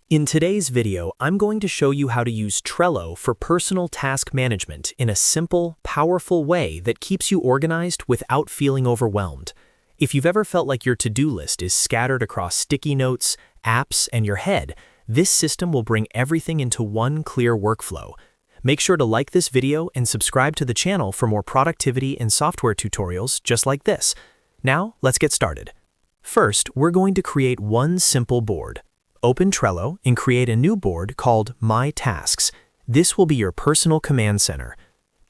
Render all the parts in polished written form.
In today's video, I'm going to show you how to use Trello for personal task management in a simple, powerful way that keeps you organized without feeling overwhelmed. If you've ever felt like your to-do list is scattered across sticky notes, apps, and your head, this system will bring everything into one clear workflow. Make sure to like this video and subscribe to the channel for more productivity and software tutorials just like this. Now, let's get started. First, we're going to create one simple board. Open Trello and create a new board called My Tasks. This will be your personal command center.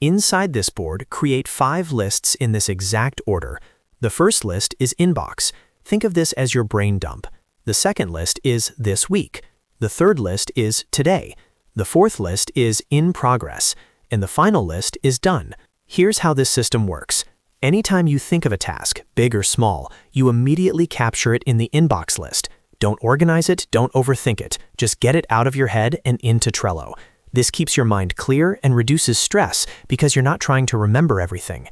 Inside this board, create 5 lists in this exact order. The first list is Inbox. Think of this as your brain dump. The second list is This Week. The third list is Today. The fourth list is In Progress. And the final list is Done. Here's how this system works. Anytime you think of a task, big or small, you immediately capture it in the Inbox list. Don't organize it, don't overthink it. Just get it out of your head and into Trello. This keeps your mind clear and reduces stress because you're not trying to remember everything.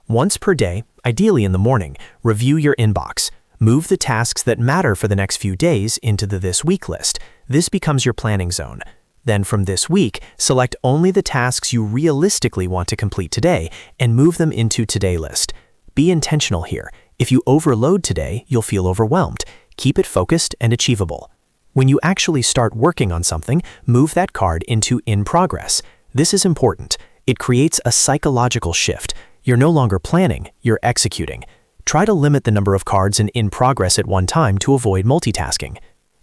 Once per day, ideally in the morning, review your inbox. Move the tasks that matter for the next few days into the This Week list. This becomes your planning zone. Then from this week, select only the tasks you realistically want to complete today and move them into Today list. Be intentional here. If you overload today, you'll feel overwhelmed. Keep it focused and achievable. When you actually start working on something, move that card into In Progress. This is important. It creates a psychological shift. You're no longer planning, you're executing. Try to limit the number of cards in Progress at one time to avoid multitasking.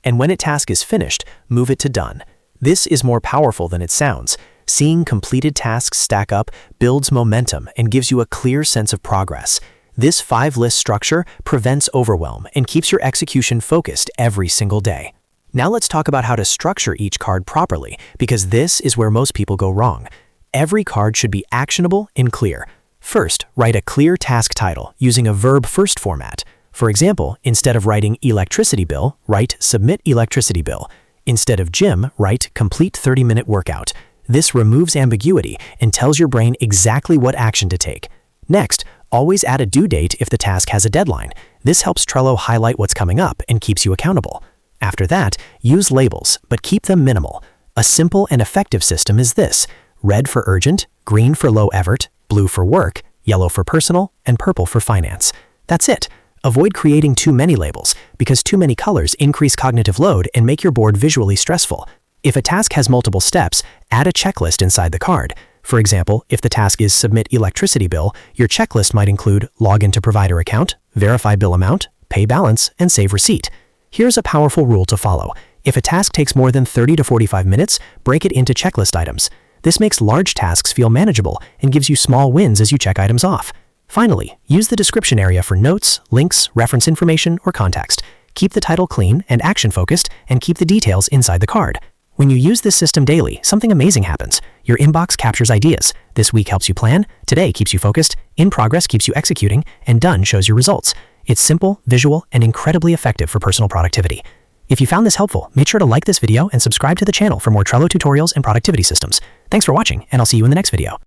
And when a task is finished, move it to Done. This is more powerful than it sounds. Seeing completed tasks stack up builds momentum and gives you a clear sense of progress. This 5-list structure prevents overwhelm and keeps your execution focused every single day. Now let's talk about how to structure each card properly, because this is where most people go wrong. Every card should be actionable and clear. First, write a clear task title using a verb-first format. For example, instead of writing electricity bill, write submit electricity bill. Instead of gym, write complete 30-minute workout. This removes ambiguity and tells your brain exactly what action to take. Next, always add a due date if the task has a deadline. This helps Trello highlight what's coming up and keeps you accountable. After that, use labels, but keep them minimal. A simple and effective system is this: red for urgent, green for low effort, blue for work, yellow for personal, and purple for finance. That's it. Avoid creating too many labels, because too many colors increase cognitive load and make your board visually stressful. If a task has multiple steps, add a checklist inside the card. For example, if the task is submit electricity bill, your checklist might include log into provider account, verify bill amount, pay balance, and save receipt. Here's a powerful rule to follow. If a task takes more than 30 to 45 minutes, break it into checklist items. This makes large tasks feel manageable and gives you small wins as you check items off. Finally, use the description area for notes, links, reference information, or context. Keep the title clean and action-focused, and keep the details inside the card. When you use this system daily, something amazing happens. Your inbox captures ideas. This week helps you plan, Today keeps you focused, In Progress keeps you executing, and Done shows your results. It's simple, visual, and incredibly effective for personal productivity. If you found this helpful, make sure to like this video and subscribe to the channel for more Trello tutorials and productivity systems. Thanks for watching, and I'll see you in the next video.